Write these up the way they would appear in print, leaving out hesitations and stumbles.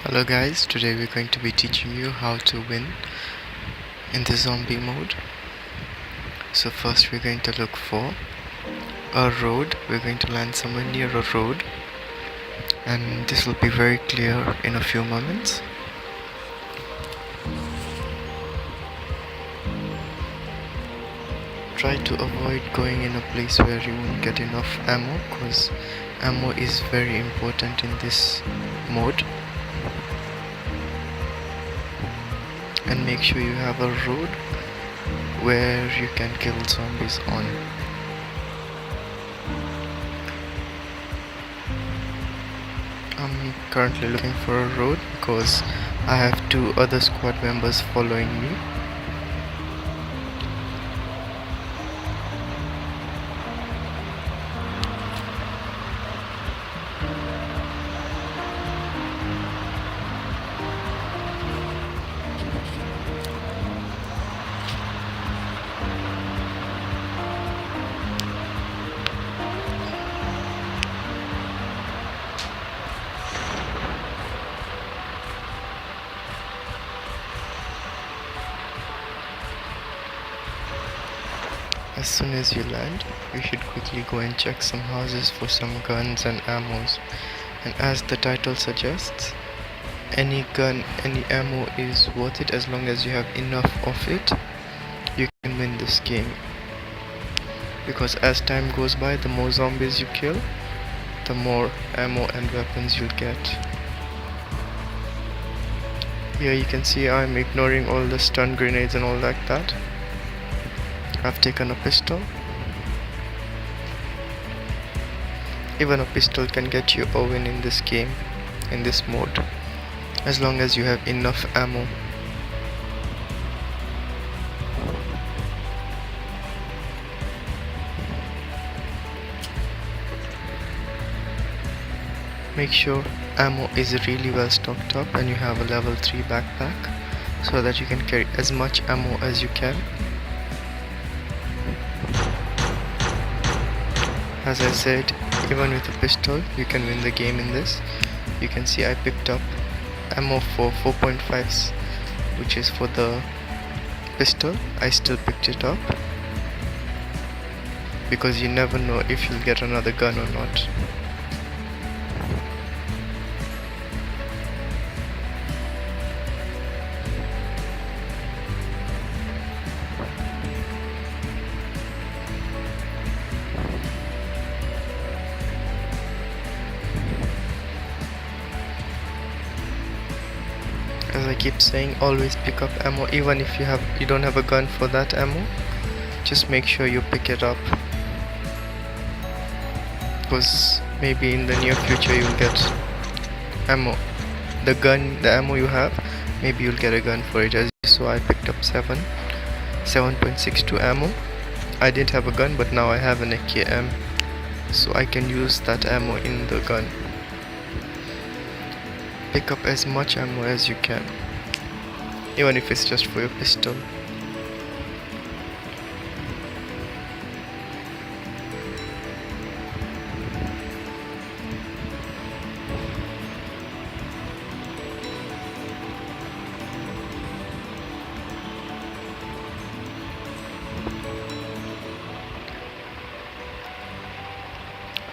Hello guys, today we're going to be teaching you how to win in the zombie mode. So first we're going to look for a road. We're going to land somewhere near a road and this will be very clear in a few moments. Try to avoid going in a place where you won't get enough ammo, because ammo is very important in this mode. And make sure you have a road where you can kill zombies on. I'm currently looking for a road because I have two other squad members following me. As soon as you land, you should quickly go and check some houses for some guns and ammos. And as the title suggests, any gun, any ammo is worth it as long as you have enough of it. You can win this game. Because as time goes by, the more zombies you kill, the more ammo and weapons you'll get. Here you can see I'm ignoring all the stun grenades and all like that. I've taken a pistol. Even a pistol can get you a win in this game, in this mode, as long as you have enough ammo. Make sure ammo is really well stocked up and you have a level 3 backpack so that you can carry as much ammo as you can. As I said, even with a pistol you can win the game in this. You can see I picked up ammo for 4.5s, which is for the pistol. I still picked it up because you never know if you'll get another gun or not. As I keep saying, always pick up ammo. Even if you don't have a gun for that ammo, just make sure you pick it up, because maybe in the near future you'll get ammo. The ammo you have, maybe you'll get a gun for it. As you saw, I picked up 7.62 ammo. I didn't have a gun, but now I have an AKM, so I can use that ammo in the gun. Pick up as much ammo as you can, even if it's just for your pistol.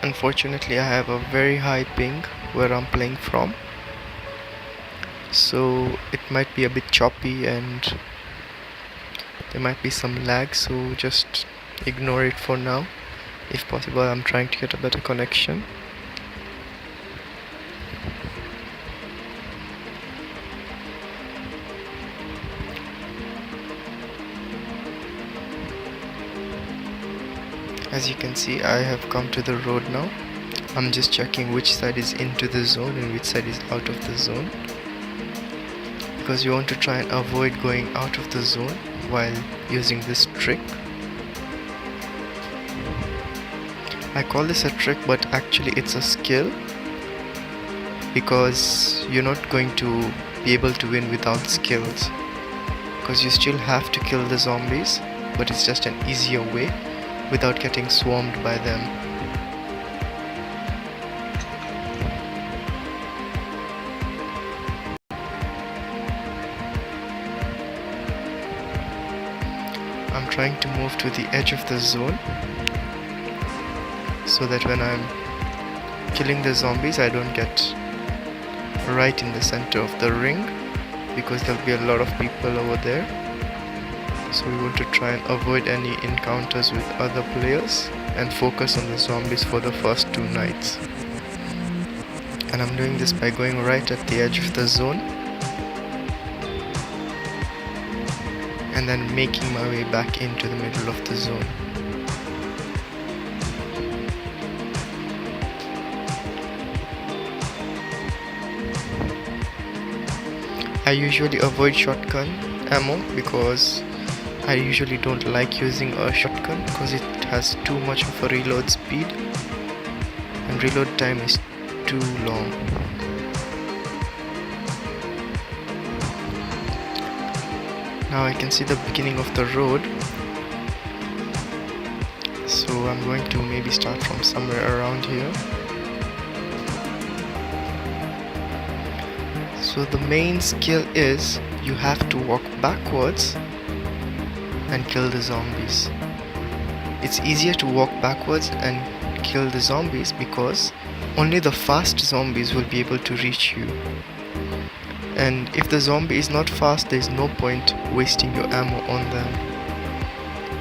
Unfortunately, I have a very high ping where I'm playing from, so it might be a bit choppy and there might be some lag, so just ignore it for now. If possible, I'm trying to get a better connection. As you can see, I have come to the road now. I'm just checking which side is into the zone and which side is out of the zone, because you want to try and avoid going out of the zone while using this trick. I call this a trick, but actually it's a skill, because you're not going to be able to win without skills, because you still have to kill the zombies, but it's just an easier way without getting swarmed by them. trying to move to the edge of the zone so that when I'm killing the zombies I don't get right in the center of the ring, because there'll be a lot of people over there. So we want to try and avoid any encounters with other players and focus on the zombies for the first 2 nights. And I'm doing this by going right at the edge of the zone and then making my way back into the middle of the zone. I usually avoid shotgun ammo because I usually don't like using a shotgun because it has too much of a reload speed and reload time is too long. Now I can see the beginning of the road, so I'm going to maybe start from somewhere around here. So the main skill is you have to walk backwards and kill the zombies. It's easier to walk backwards and kill the zombies because only the fast zombies will be able to reach you. And if the zombie is not fast, there is no point wasting your ammo on them.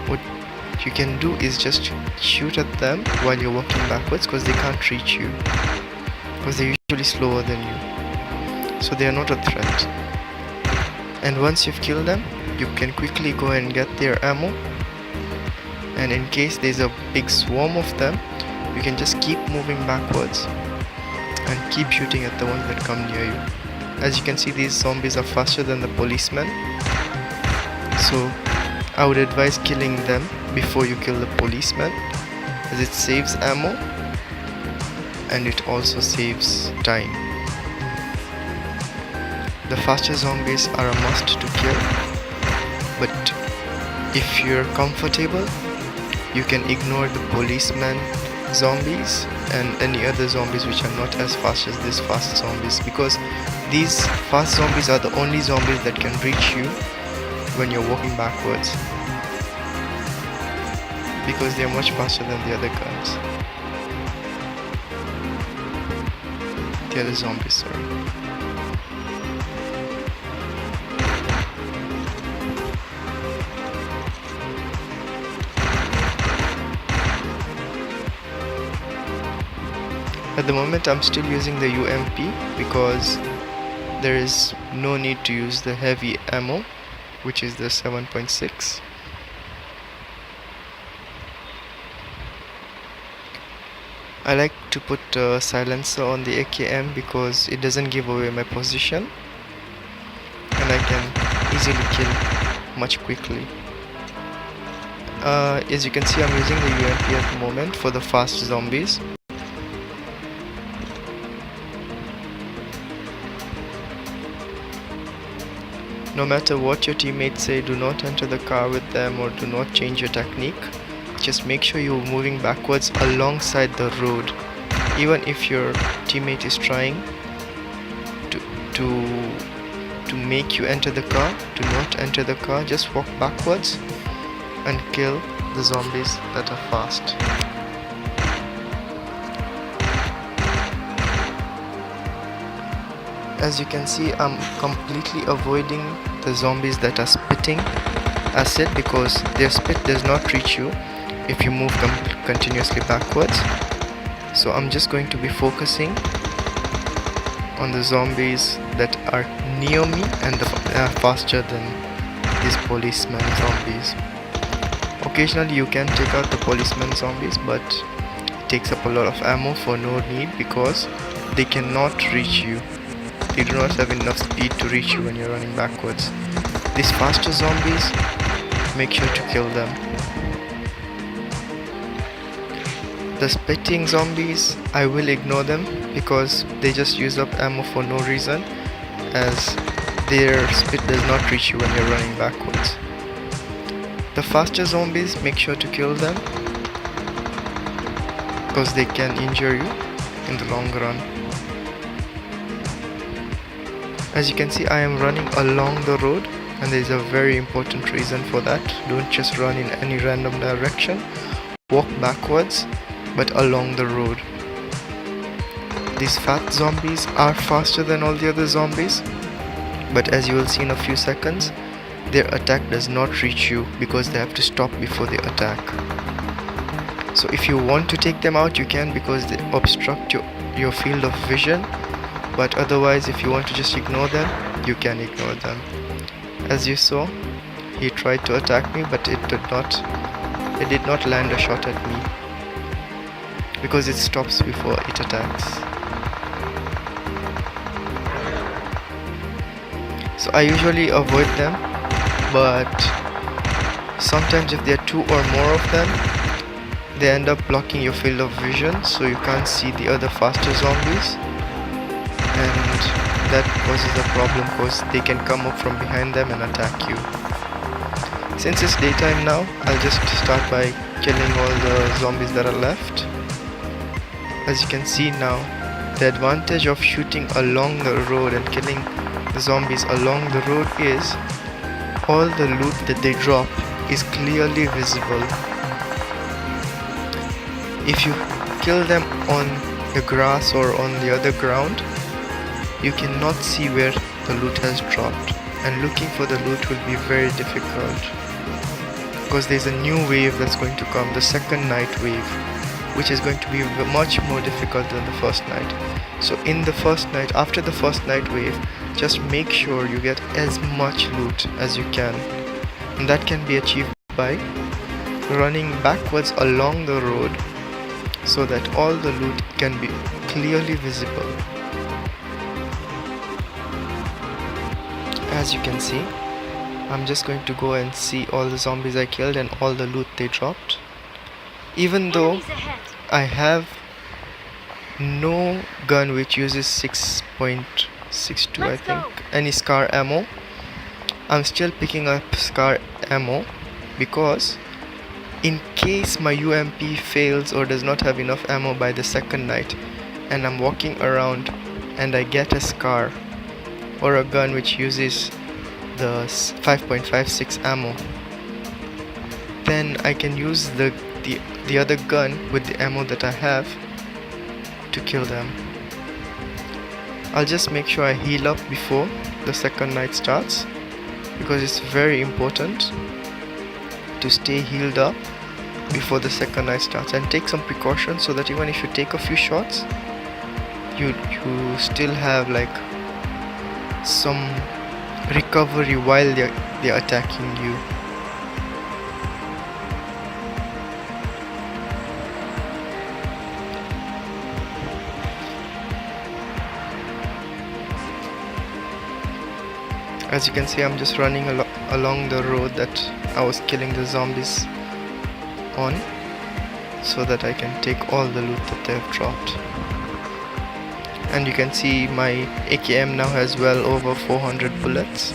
What you can do is just shoot at them while you're walking backwards because they can't reach you, because they're usually slower than you. So they are not a threat. And once you've killed them, you can quickly go and get their ammo, and in case there's a big swarm of them, you can just keep moving backwards and keep shooting at the ones that come near you. As you can see, these zombies are faster than the policemen, so I would advise killing them before you kill the policemen, as it saves ammo and it also saves time. The faster zombies are a must to kill, but if you're comfortable, you can ignore the policeman zombies and any other zombies which are not as fast as these fast zombies, because these fast zombies are the only zombies that can reach you when you're walking backwards, because they're much faster than the other guns. The other zombies, sorry. At the moment I'm still using the UMP because there is no need to use the heavy ammo, which is the 7.6. I like to put a silencer on the AKM because it doesn't give away my position and I can easily kill much quickly. As you can see, I'm using the UMP at the moment for the fast zombies. No matter what your teammates say, do not enter the car with them or do not change your technique. Just make sure you're moving backwards alongside the road. Even if your teammate is trying to make you enter the car, do not enter the car. Just walk backwards and kill the zombies that are fast. As you can see, I'm completely avoiding the zombies that are spitting acid because their spit does not reach you if you move continuously backwards. So I'm just going to be focusing on the zombies that are near me and are faster than these policeman zombies. Occasionally you can take out the policeman zombies, but it takes up a lot of ammo for no need because they cannot reach you. They do not have enough speed to reach you when you're running backwards. These faster zombies, make sure to kill them. The spitting zombies, I will ignore them because they just use up ammo for no reason, as their spit does not reach you when you're running backwards. The faster zombies, make sure to kill them because they can injure you in the long run. As you can see, I am running along the road and there is a very important reason for that. Don't just run in any random direction. Walk backwards, but along the road. These fat zombies are faster than all the other zombies, but as you will see in a few seconds, their attack does not reach you because they have to stop before they attack. So if you want to take them out, you can, because they obstruct your field of vision, but otherwise if you want to just ignore them, you can ignore them. As you saw, he tried to attack me, but it did not land a shot at me because it stops before it attacks. So I usually avoid them, but sometimes if there are 2 or more of them, they end up blocking your field of vision, so you can't see the other faster zombies, and that causes a problem because they can come up from behind them and attack you. Since it's daytime now, I'll just start by killing all the zombies that are left. As you can see now, the advantage of shooting along the road and killing the zombies along the road is all the loot that they drop is clearly visible. If you kill them on the grass or on the other ground, you cannot see where the loot has dropped, and looking for the loot will be very difficult because there's a new wave that's going to come, the second night wave, which is going to be much more difficult than the first night. So in the first night, after the first night wave, just make sure you get as much loot as you can, and that can be achieved by running backwards along the road so that all the loot can be clearly visible. As you can see, I'm just going to go and see all the zombies I killed and all the loot they dropped. Even though I have no gun which uses 6.62, I think, any SCAR ammo, I'm still picking up SCAR ammo because in case my UMP fails or does not have enough ammo by the second night and I'm walking around and I get a SCAR or a gun which uses the 5.56 ammo, then I can use the other gun with the ammo that I have to kill them. I'll just make sure I heal up before the second night starts because it's very important to stay healed up before the second night starts, and take some precautions so that even if you take a few shots, you still have like some recovery while they're attacking you. As you can see, I'm just running along the road that I was killing the zombies on, so that I can take all the loot that they've dropped. And you can see my AKM now has well over 400 bullets,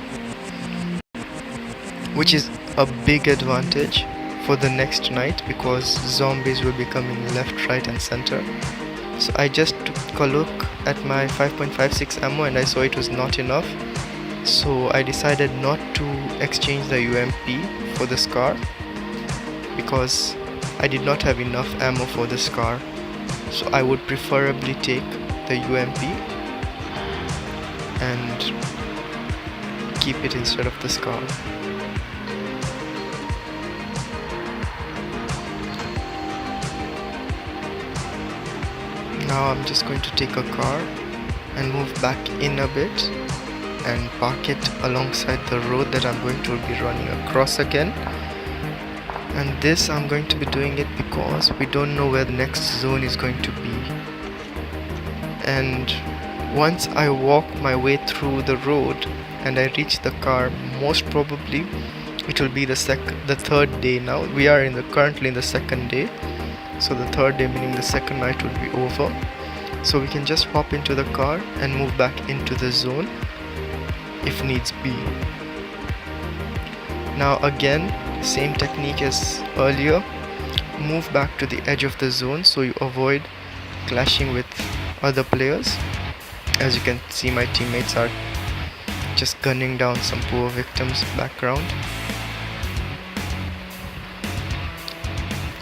which is a big advantage for the next night because zombies will be coming left, right and center. So I just took a look at my 5.56 ammo and I saw it was not enough. So I decided not to exchange the UMP for the SCAR because I did not have enough ammo for the SCAR. So I would preferably take the UMP and keep it instead of the SCAR. Now I'm just going to take a car and move back in a bit and park it alongside the road that I'm going to be running across again. And this I'm going to be doing it because we don't know where the next zone is going to be. And once I walk my way through the road and I reach the car, most probably it will be the third day. Now we are currently in the second day, so the third day meaning the second night will be over. So we can just hop into the car and move back into the zone if needs be. Now again, same technique as earlier, move back to the edge of the zone so you avoid clashing with other players. As you can see, my teammates are just gunning down some poor victims background.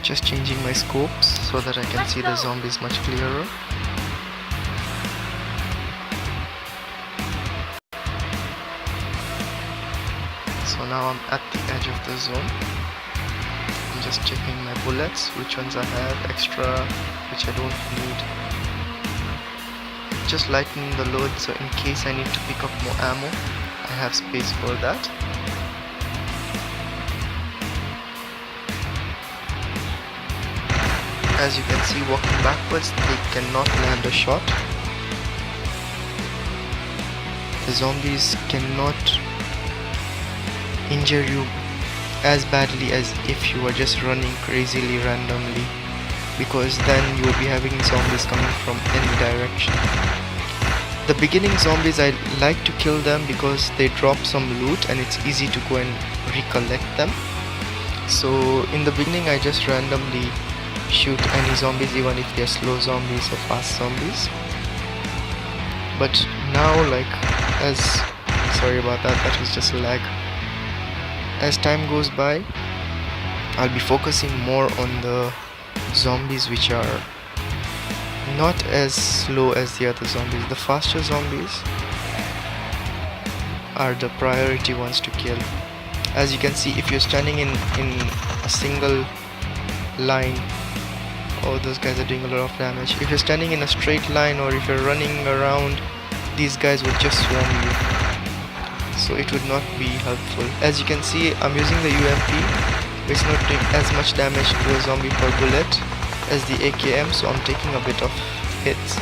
Just changing my scopes so that I can see the zombies much clearer. So now I'm at the edge of the zone. I'm just checking my bullets, which ones I have extra, which I don't need. Just lightening the load so in case I need to pick up more ammo, I have space for that. As you can see, walking backwards, they cannot land a shot. The zombies cannot injure you as badly as if you were just running crazily randomly, because then you will be having zombies coming from any direction. The beginning zombies, I like to kill them because they drop some loot and it's easy to go and recollect them. So in the beginning I just randomly shoot any zombies, even if they're slow zombies or fast zombies. But now, sorry about that, that was just lag. As time goes by, I'll be focusing more on the zombies which are not as slow as the other zombies. The faster zombies are the priority ones to kill. As you can see, if you're standing in a single line, oh, those guys are doing a lot of damage. If you're standing in a straight line or if you're running around, these guys would just swarm you, so it would not be helpful. As you can see, I'm using the UMP, which is not doing as much damage to a zombie per bullet as the AKM, so I'm taking a bit of hits.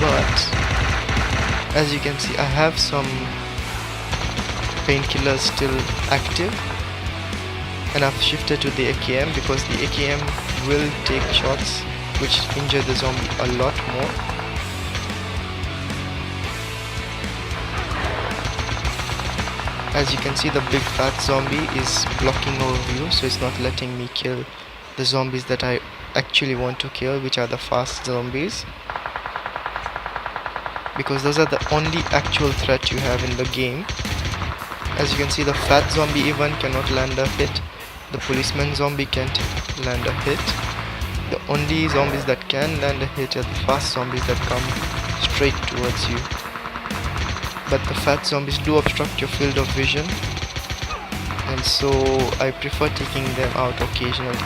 But as you can see, I have some painkillers still active, and I've shifted to the AKM because the AKM will take shots which injure the zombie a lot more. As you can see, the big fat zombie is blocking our view, so it's not letting me kill the zombies that I actually want to kill, which are the fast zombies, because those are the only actual threat you have in the game. As you can see, the fat zombie even cannot land a hit. The policeman zombie can't land a hit. The only zombies that can land a hit are the fast zombies that come straight towards you. But the fat zombies do obstruct your field of vision, and so I prefer taking them out occasionally.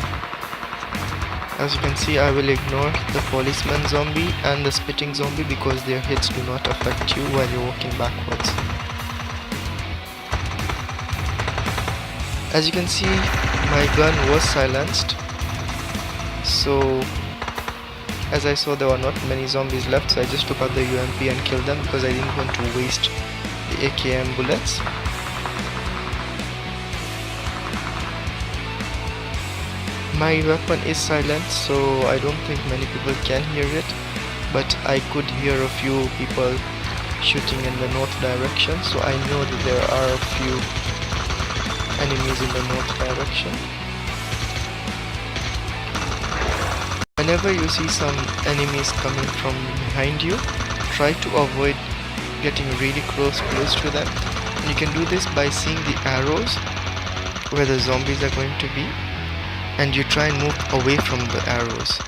As you can see, I will ignore the policeman zombie and the spitting zombie because their hits do not affect you while you're walking backwards. As you can see, my gun was silenced, so as I saw there were not many zombies left, so I just took out the UMP and killed them because I didn't want to waste the AKM bullets. My weapon is silent, so I don't think many people can hear it, but I could hear a few people shooting in the north direction, so I know that there are a few enemies in the north direction. Whenever you see some enemies coming from behind you, try to avoid getting really close to them. And you can do this by seeing the arrows where the zombies are going to be, and you try and move away from the arrows.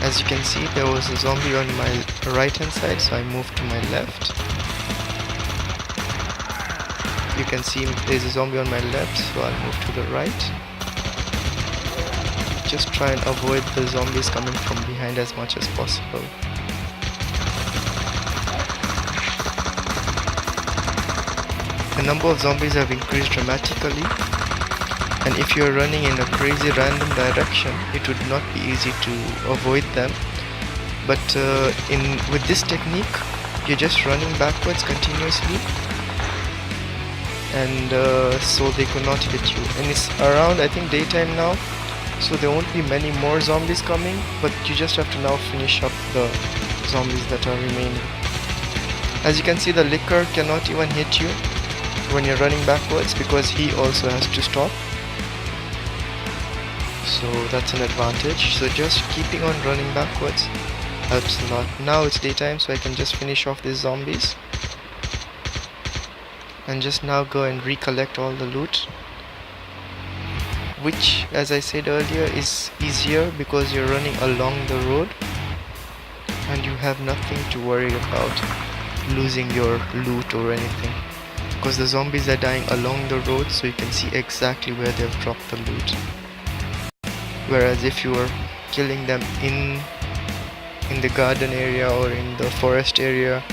As you can see, there was a zombie on my right hand side, so I moved to my left. You can see there's a zombie on my left, so I'll move to the right. Just try and avoid the zombies coming from behind as much as possible. The number of zombies have increased dramatically, and if you're running in a crazy random direction, it would not be easy to avoid them. But with this technique, you're just running backwards continuously, and so they could not hit you. And it's around, I think, daytime now, so there won't be many more zombies coming, but you just have to now finish up the zombies that are remaining. As you can see, the licker cannot even hit you when you're running backwards because he also has to stop. So that's an advantage. So just keeping on running backwards helps a lot. Now it's daytime, so I can just finish off these zombies. and just now go and recollect all the loot, which, as I said earlier, is easier because you're running along the road and you have nothing to worry about losing your loot or anything, because the zombies are dying along the road, so you can see exactly where they've dropped the loot. Whereas if you were killing them in the garden area or in the forest area,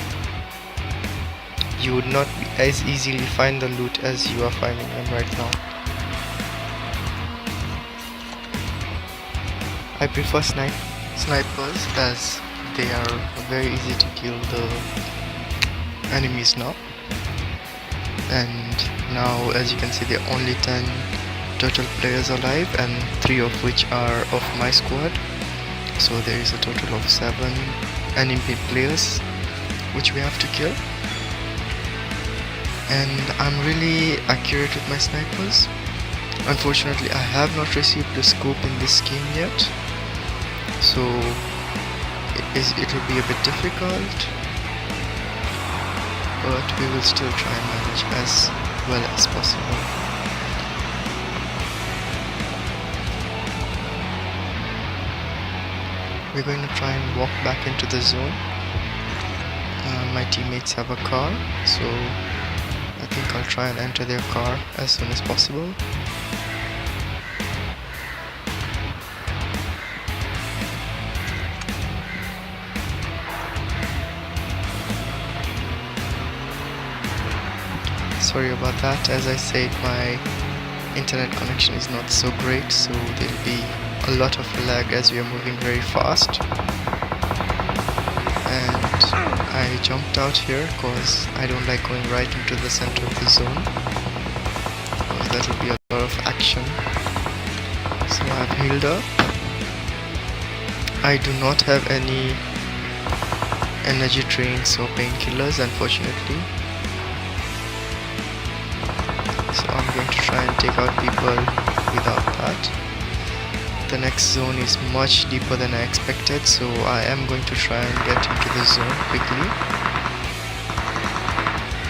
you would not as easily find the loot as you are finding them right now. I prefer snipers as they are very easy to kill the enemies now. And now, as you can see, there are only 10 total players alive, and 3 of which are of my squad. So there is a total of 7 enemy players which we have to kill. And I'm really accurate with my snipers. Unfortunately, I have not received the scope in this game yet, so it will be a bit difficult, but we will still try and manage as well as possible. We're going to try and walk back into the zone. My teammates have a car, so I think I'll try and enter their car as soon as possible. Sorry about that. As I said, my internet connection is not so great, so there'll be a lot of lag as we are moving very fast. And I jumped out here because I don't like going right into the center of the zone, because that will be a lot of action. So I've healed up. I do not have any energy drinks or painkillers, unfortunately. So I'm going to try and take out people without that. The next zone is much deeper than I expected, so I am going to try and get into the zone quickly,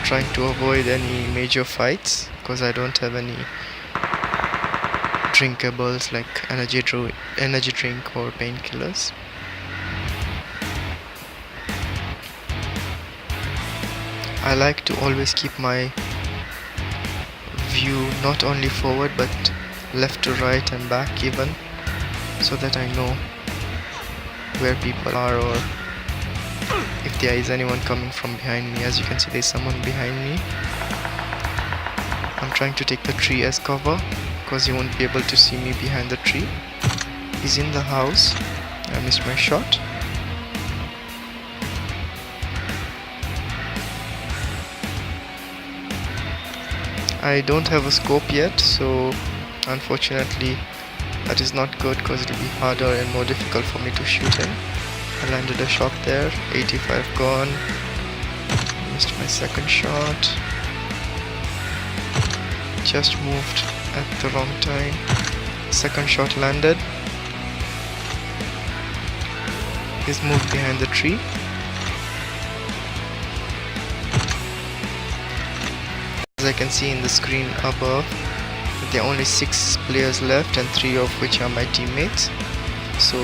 trying to avoid any major fights because I don't have any drinkables like energy drink or painkillers. I like to always keep my view not only forward but left to right and back even, so that I know where people are or if there is anyone coming from behind me. As you can see, there is someone behind me. I'm trying to take the tree as cover because he won't be able to see me behind the tree. He's in the house. I missed my shot. I don't have a scope yet, so unfortunately that is not good because it will be harder and more difficult for me to shoot him. I landed a shot there. 85 gone. Missed my second shot. Just moved at the wrong time. Second shot landed. He's moved behind the tree. As I can see in the screen above, there are only 6 players left and 3 of which are my teammates. So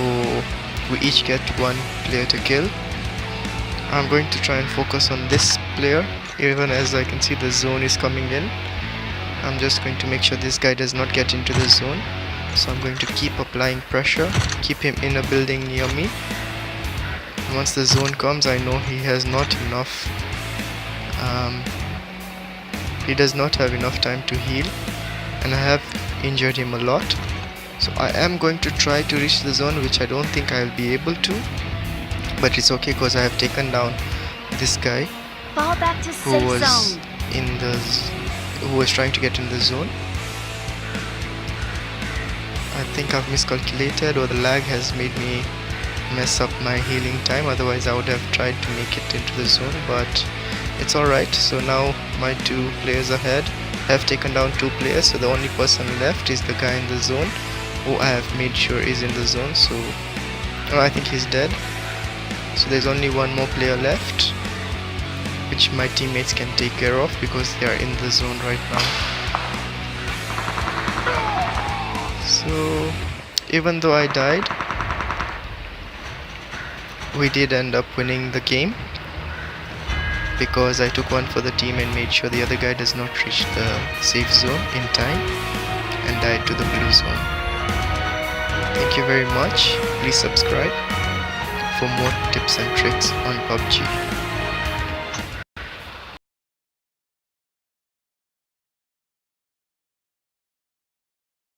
we each get 1 player to kill. I'm going to try and focus on this player. Even as I can see the zone is coming in, I'm just going to make sure this guy does not get into the zone. So I'm going to keep applying pressure, keep him in a building near me. And once the zone comes, I know he has not enough he does not have enough time to heal, and I have injured him a lot. So I am going to try to reach the zone, which I don't think I'll be able to, but it's okay because I have taken down this guy Fall back to safe zone. Who was trying to get in the zone. I think I've miscalculated, or the lag has made me mess up my healing time. Otherwise I would have tried to make it into the zone, but it's alright. So now my 2 players ahead have taken down 2 players, so the only person left is the guy in the zone who I have made sure is in the zone. So I think he's dead. So there's only 1 more player left which my teammates can take care of because they are in the zone right now. So even though I died, we did end up winning the game because I took one for the team and made sure the other guy does not reach the safe zone in time and died to the blue zone. Thank you very much. Please subscribe for more tips and tricks on PUBG.